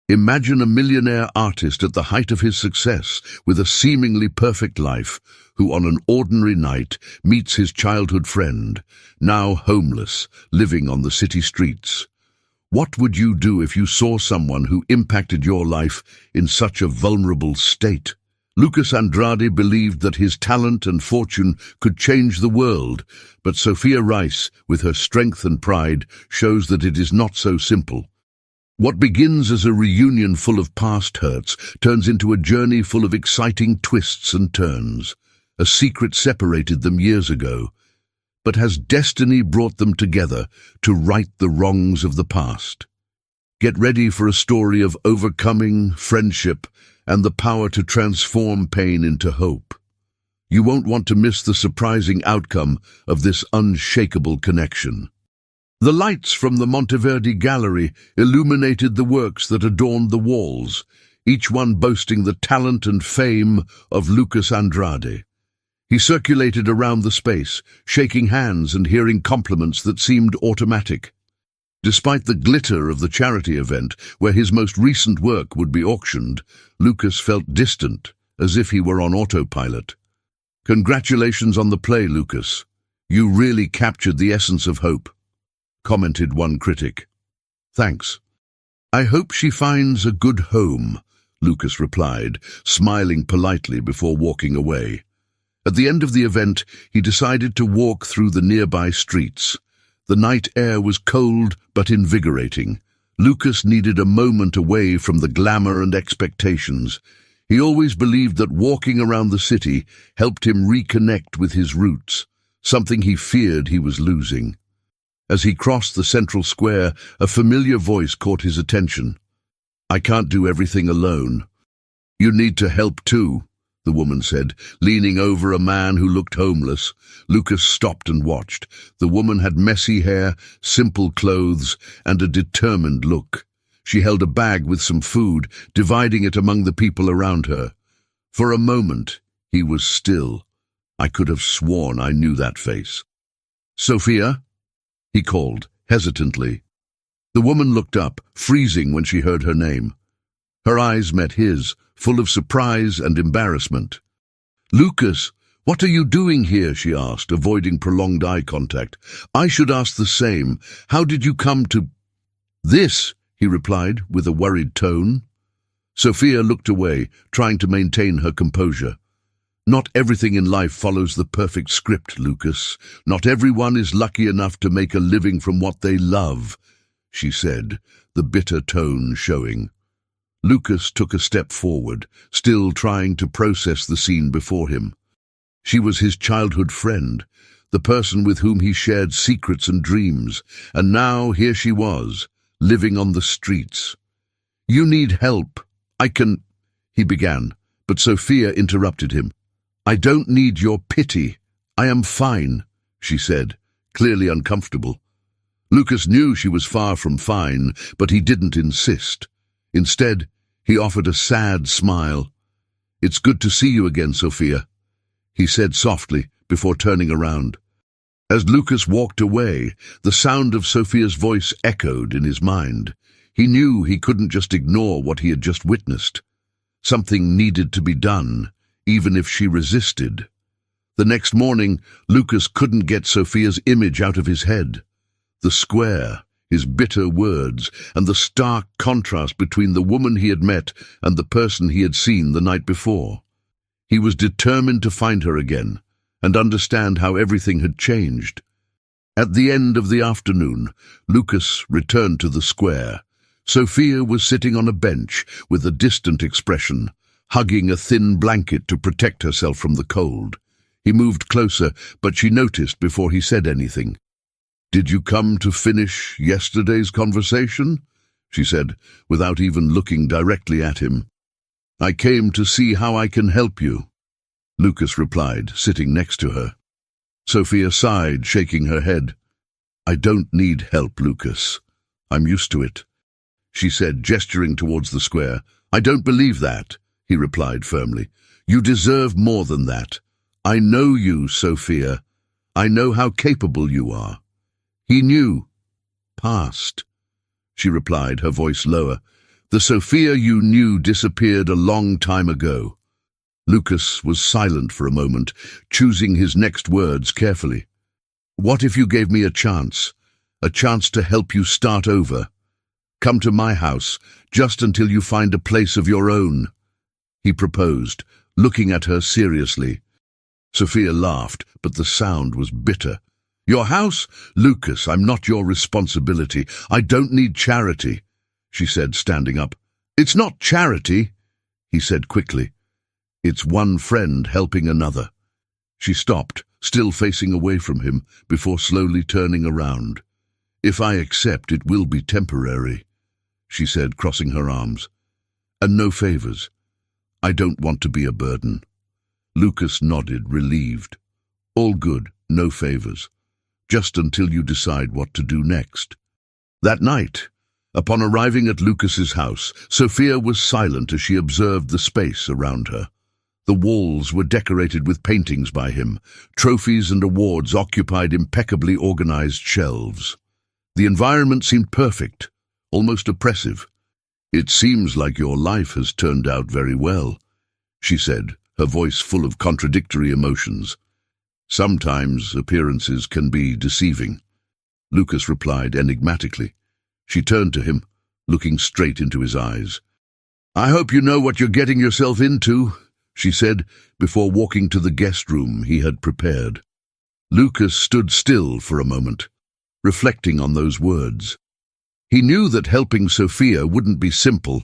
Imagine a millionaire artist at the height of his success, with a seemingly perfect life, who on an ordinary night meets his childhood friend, now homeless, living on the city streets. What would you do if you saw someone who impacted your life in such a vulnerable state? Lucas Andrade believed that his talent and fortune could change the world, but Sophia Rice, with her strength and pride, shows that it is not so simple. What begins as a reunion full of past hurts turns into a journey full of exciting twists and turns. A secret separated them years ago, but has destiny brought them together to right the wrongs of the past? Get ready for a story of overcoming, friendship, and the power to transform pain into hope. You won't want to miss the surprising outcome of this unshakable connection. The lights from the Monteverde Gallery illuminated the works that adorned the walls, each one boasting the talent and fame of Lucas Andrade. He circulated around the space, shaking hands and hearing compliments that seemed automatic. Despite the glitter of the charity event, where his most recent work would be auctioned, Lucas felt distant, as if he were on autopilot. "Congratulations on the play, Lucas. You really captured the essence of hope," commented one critic. "Thanks. I hope she finds a good home," Lucas replied, smiling politely before walking away. At the end of the event, he decided to walk through the nearby streets. The night air was cold but invigorating. Lucas needed a moment away from the glamour and expectations. He always believed that walking around the city helped him reconnect with his roots, something he feared he was losing. As he crossed the central square, a familiar voice caught his attention. "I can't do everything alone." "You need to help too," the woman said, leaning over a man who looked homeless. Lucas stopped and watched. The woman had messy hair, simple clothes, and a determined look. She held a bag with some food, dividing it among the people around her. For a moment, he was still. I could have sworn I knew that face. "Sophia?" he called, hesitantly. The woman looked up, freezing when she heard her name. Her eyes met his, full of surprise and embarrassment. "Lucas, what are you doing here?" she asked, avoiding prolonged eye contact. "I should ask the same. How did you come to—" "This," he replied, with a worried tone. Sophia looked away, trying to maintain her composure. "Not everything in life follows the perfect script, Lucas. Not everyone is lucky enough to make a living from what they love," she said, the bitter tone showing. Lucas took a step forward, still trying to process the scene before him. She was his childhood friend, the person with whom he shared secrets and dreams, and now here she was, living on the streets. "You need help. I can—" he began, but Sophia interrupted him. "I don't need your pity. I am fine," she said, clearly uncomfortable. Lucas knew she was far from fine, but he didn't insist. Instead, he offered a sad smile. "It's good to see you again, Sophia," he said softly before turning around. As Lucas walked away, the sound of Sophia's voice echoed in his mind. He knew he couldn't just ignore what he had just witnessed. Something needed to be done, even if she resisted. The next morning, Lucas couldn't get Sophia's image out of his head. The square, his bitter words, and the stark contrast between the woman he had met and the person he had seen the night before. He was determined to find her again and understand how everything had changed. At the end of the afternoon, Lucas returned to the square. Sophia was sitting on a bench with a distant expression, hugging a thin blanket to protect herself from the cold. He moved closer, but she noticed before he said anything. "Did you come to finish yesterday's conversation?" she said, without even looking directly at him. "I came to see how I can help you," Lucas replied, sitting next to her. Sophia sighed, shaking her head. "I don't need help, Lucas. I'm used to it," she said, gesturing towards the square. "I don't believe that," he replied firmly. "You deserve more than that. I know you, Sophia. I know how capable you are." He knew. "Past," she replied, her voice lower. The Sophia you knew disappeared a long time ago. Lucas was silent for a moment, choosing his next words carefully. What if you gave me a chance to help you start over? Come to my house, just until you find a place of your own, he proposed, looking at her seriously. Sophia laughed, but the sound was bitter. Your house? Lucas, I'm not your responsibility. I don't need charity, she said, standing up. It's not charity, he said quickly. It's one friend helping another. She stopped, still facing away from him, before slowly turning around. If I accept, it will be temporary, she said, crossing her arms. And no favors. I don't want to be a burden. Lucas nodded, relieved. All good, no favors. Just until you decide what to do next. That night, upon arriving at Lucas's house, Sophia was silent as she observed the space around her. The walls were decorated with paintings by him. Trophies and awards occupied impeccably organized shelves. The environment seemed perfect, almost oppressive. It seems like your life has turned out very well, she said, her voice full of contradictory emotions. Sometimes appearances can be deceiving, Lucas replied enigmatically. She turned to him, looking straight into his eyes. I hope you know what you're getting yourself into, she said, before walking to the guest room he had prepared. Lucas stood still for a moment, reflecting on those words. He knew that helping Sophia wouldn't be simple,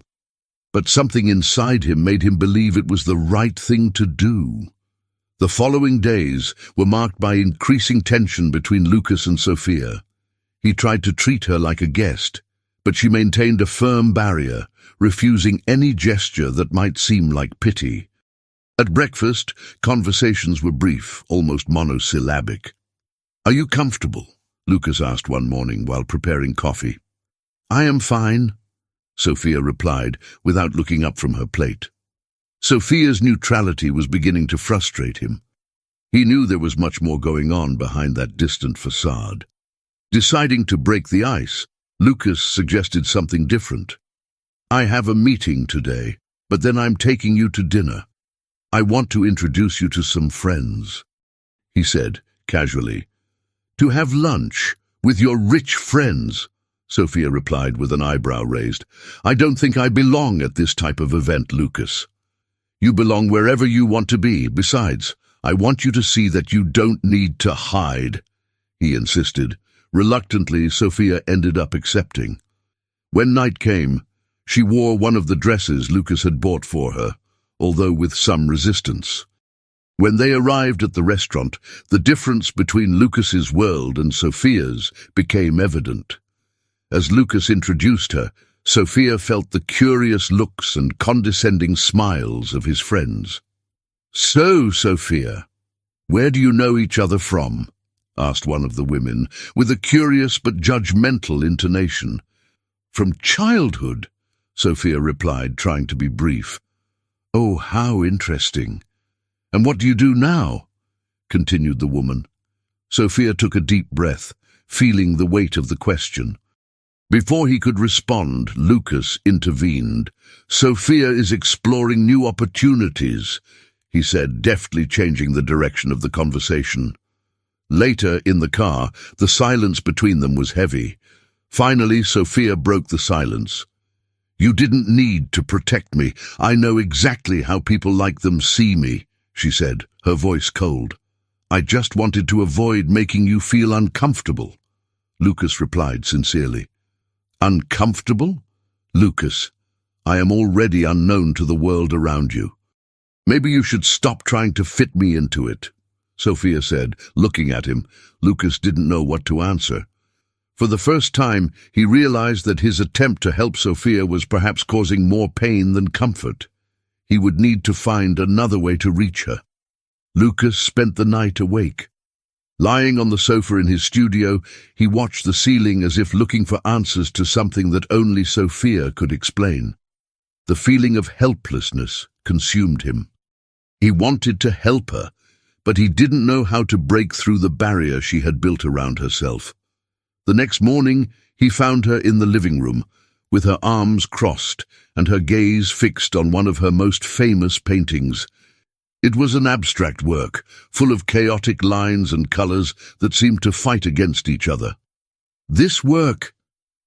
but something inside him made him believe it was the right thing to do. The following days were marked by increasing tension between Lucas and Sophia. He tried to treat her like a guest, but she maintained a firm barrier, refusing any gesture that might seem like pity. At breakfast, conversations were brief, almost monosyllabic. Are you comfortable? Lucas asked one morning while preparing coffee. I am fine, Sophia replied, without looking up from her plate. Sophia's neutrality was beginning to frustrate him. He knew there was much more going on behind that distant facade. Deciding to break the ice, Lucas suggested something different. I have a meeting today, but then I'm taking you to dinner. I want to introduce you to some friends, he said, casually. To have lunch with your rich friends, Sophia replied with an eyebrow raised. I don't think I belong at this type of event, Lucas. You belong wherever you want to be. Besides, I want you to see that you don't need to hide, he insisted. Reluctantly, Sophia ended up accepting. When night came, she wore one of the dresses Lucas had bought for her, although with some resistance. When they arrived at the restaurant, the difference between Lucas's world and Sophia's became evident. As Lucas introduced her, Sophia felt the curious looks and condescending smiles of his friends. So, Sophia, where do you know each other from? Asked one of the women, with a curious but judgmental intonation. From childhood, Sophia replied, trying to be brief. Oh, how interesting. And what do you do now? Continued the woman. Sophia took a deep breath, feeling the weight of the question. Before he could respond, Lucas intervened. Sophia is exploring new opportunities, he said, deftly changing the direction of the conversation. Later, in the car, the silence between them was heavy. Finally, Sophia broke the silence. You didn't need to protect me. I know exactly how people like them see me, she said, her voice cold. I just wanted to avoid making you feel uncomfortable, Lucas replied sincerely. Uncomfortable? Lucas, I am already unknown to the world around you. Maybe you should stop trying to fit me into it, Sophia said, looking at him. Lucas didn't know what to answer. For the first time, he realized that his attempt to help Sophia was perhaps causing more pain than comfort. He would need to find another way to reach her. Lucas spent the night awake. Lying on the sofa in his studio, he watched the ceiling as if looking for answers to something that only Sophia could explain. The feeling of helplessness consumed him. He wanted to help her, but he didn't know how to break through the barrier she had built around herself. The next morning, he found her in the living room, with her arms crossed and her gaze fixed on one of her most famous paintings. It was an abstract work, full of chaotic lines and colors that seemed to fight against each other. "This work,"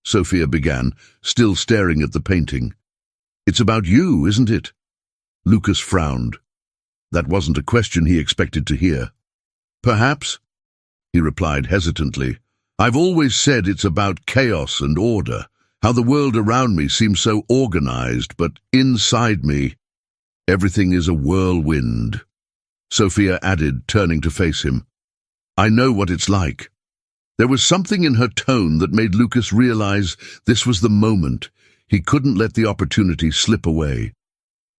Sophia began, still staring at the painting. "It's about you, isn't it?" Lucas frowned. That wasn't a question he expected to hear. "Perhaps," he replied hesitantly. "I've always said it's about chaos and order, how the world around me seems so organized, but inside me, everything is a whirlwind." Sophia added, turning to face him. "I know what it's like." There was something in her tone that made Lucas realize this was the moment. He couldn't let the opportunity slip away.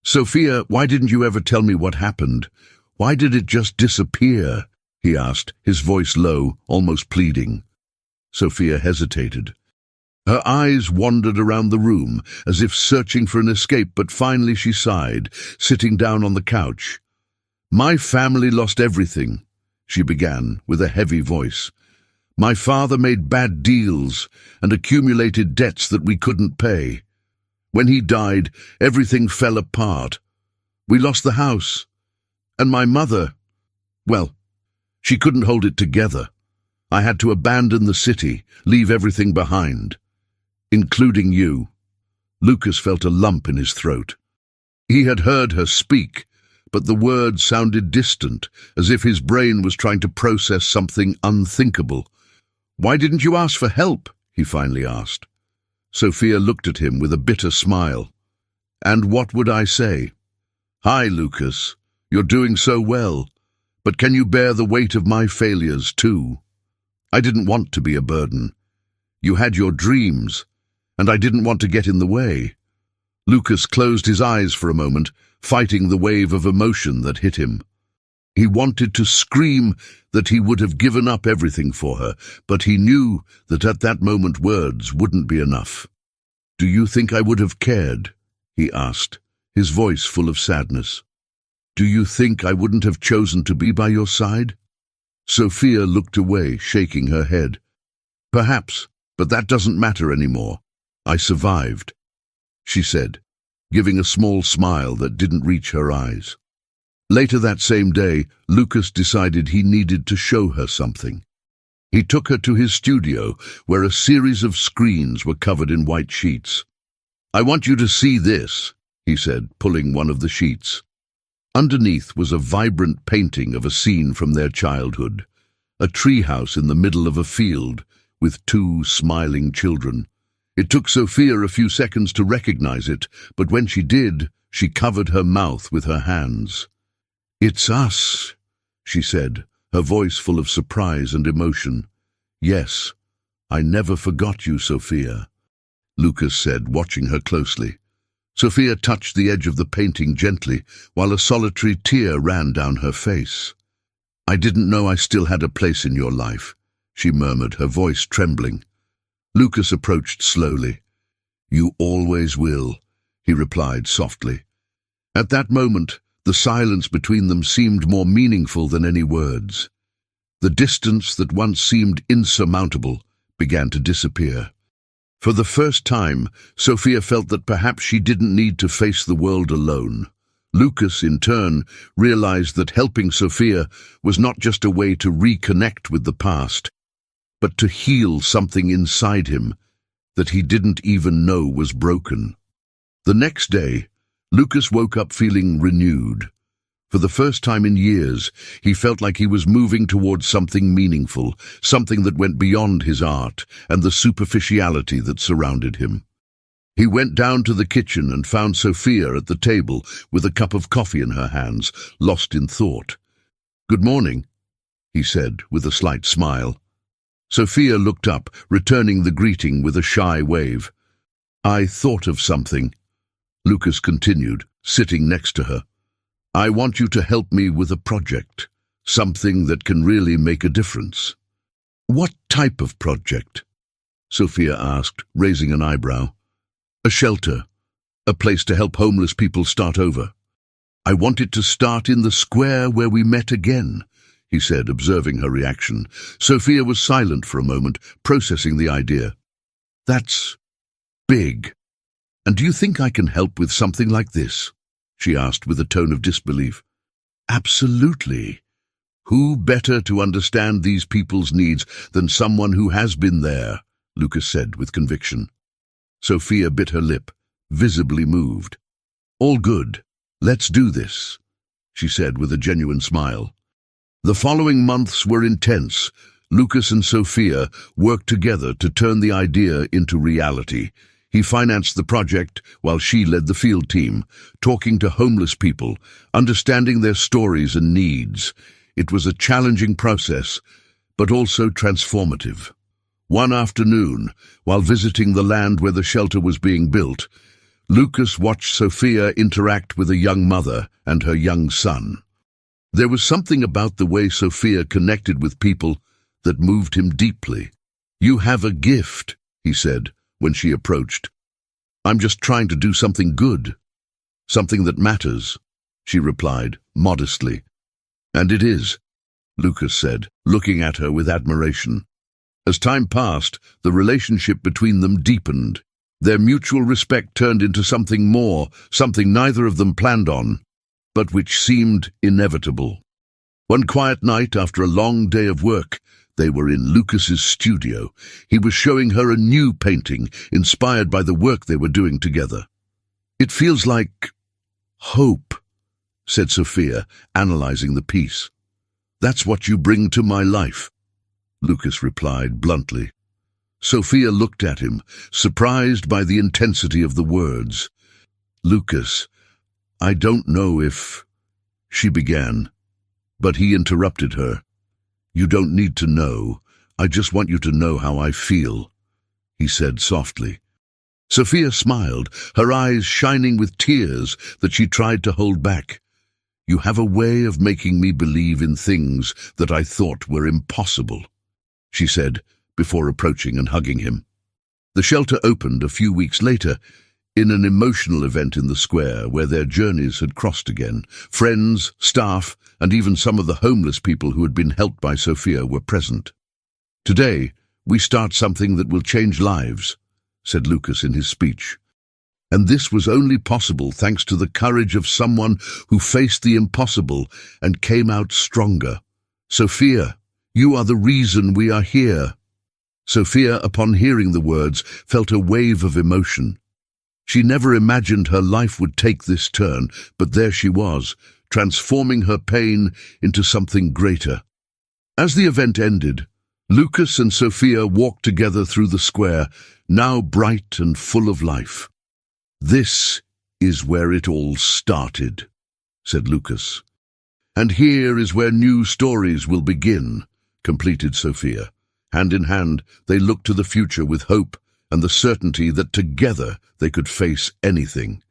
"Sophia, why didn't you ever tell me what happened? Why did it just disappear?" he asked, his voice low, almost pleading. Sophia hesitated. Her eyes wandered around the room, as if searching for an escape, but finally she sighed, sitting down on the couch. "My family lost everything," she began, with a heavy voice. "My father made bad deals and accumulated debts that we couldn't pay. When he died, everything fell apart. We lost the house. And my mother, well, she couldn't hold it together. I had to abandon the city, leave everything behind. Including you." Lucas felt a lump in his throat. He had heard her speak, but the words sounded distant, as if his brain was trying to process something unthinkable. "Why didn't you ask for help?" he finally asked. Sophia looked at him with a bitter smile. "And what would I say? Hi, Lucas, you're doing so well, but can you bear the weight of my failures too? I didn't want to be a burden. You had your dreams, and I didn't want to get in the way." Lucas closed his eyes for a moment, fighting the wave of emotion that hit him. He wanted to scream that he would have given up everything for her, but he knew that at that moment words wouldn't be enough. "Do you think I would have cared?" he asked, his voice full of sadness. "Do you think I wouldn't have chosen to be by your side?" Sophia looked away, shaking her head. "Perhaps, but that doesn't matter anymore. I survived," she said, giving a small smile that didn't reach her eyes. Later that same day, Lucas decided he needed to show her something. He took her to his studio, where a series of screens were covered in white sheets. "I want you to see this," he said, pulling one of the sheets. Underneath was a vibrant painting of a scene from their childhood, a treehouse in the middle of a field, with two smiling children. It took Sophia a few seconds to recognize it, but when she did, she covered her mouth with her hands. "It's us," she said, her voice full of surprise and emotion. "Yes, I never forgot you, Sophia," Lucas said, watching her closely. Sophia touched the edge of the painting gently, while a solitary tear ran down her face. "I didn't know I still had a place in your life," she murmured, her voice trembling. Lucas approached slowly. "You always will," he replied softly. At that moment, the silence between them seemed more meaningful than any words. The distance that once seemed insurmountable began to disappear. For the first time, Sophia felt that perhaps she didn't need to face the world alone. Lucas, in turn, realized that helping Sophia was not just a way to reconnect with the past, but to heal something inside him that he didn't even know was broken. The next day, Lucas woke up feeling renewed. For the first time in years, he felt like he was moving towards something meaningful, something that went beyond his art and the superficiality that surrounded him. He went down to the kitchen and found Sophia at the table with a cup of coffee in her hands, lost in thought. "Good morning," he said with a slight smile. Sophia looked up, returning the greeting with a shy wave. "I thought of something," Lucas continued, sitting next to her. "I want you to help me with a project, something that can really make a difference." "What type of project?" Sophia asked, raising an eyebrow. "A shelter, a place to help homeless people start over. I want it to start in the square where we met again," he said, observing her reaction. Sophia was silent for a moment, processing the idea. "That's big," "And do you think I can help with something like this?" she asked with a tone of disbelief. "Absolutely. Who better to understand these people's needs than someone who has been there?" Lucas said with conviction. Sophia bit her lip, visibly moved. "All good. Let's do this," she said with a genuine smile. The following months were intense. Lucas and Sophia worked together to turn the idea into reality. He financed the project while she led the field team, talking to homeless people, understanding their stories and needs. It was a challenging process, but also transformative. One afternoon, while visiting the land where the shelter was being built, Lucas watched Sophia interact with a young mother and her young son. There was something about the way Sophia connected with people that moved him deeply. "You have a gift," he said when she approached. "I'm just trying to do something good, something that matters," she replied, modestly. "And it is," Lucas said, looking at her with admiration. As time passed, the relationship between them deepened. Their mutual respect turned into something more, something neither of them planned on, but which seemed inevitable. One quiet night after a long day of work, they were in Lucas's studio. He was showing her a new painting, inspired by the work they were doing together. "It feels like hope," said Sophia, analyzing the piece. "That's what you bring to my life," Lucas replied bluntly. Sophia looked at him, surprised by the intensity of the words. "Lucas, I don't know if—" she began, but he interrupted her. "You don't need to know. I just want you to know how I feel," he said softly. Sophia smiled, her eyes shining with tears that she tried to hold back. "You have a way of making me believe in things that I thought were impossible," she said, before approaching and hugging him. The shelter opened a few weeks later, in an emotional event in the square where their journeys had crossed again. Friends, staff, and even some of the homeless people who had been helped by Sophia were present. "Today, we start something that will change lives," said Lucas in his speech. "And this was only possible thanks to the courage of someone who faced the impossible and came out stronger. Sophia, you are the reason we are here." Sophia, upon hearing the words, felt a wave of emotion. She never imagined her life would take this turn, but there she was, transforming her pain into something greater. As the event ended, Lucas and Sophia walked together through the square, now bright and full of life. "This is where it all started," said Lucas. "And here is where new stories will begin," completed Sophia. Hand in hand, they looked to the future with hope and the certainty that together they could face anything.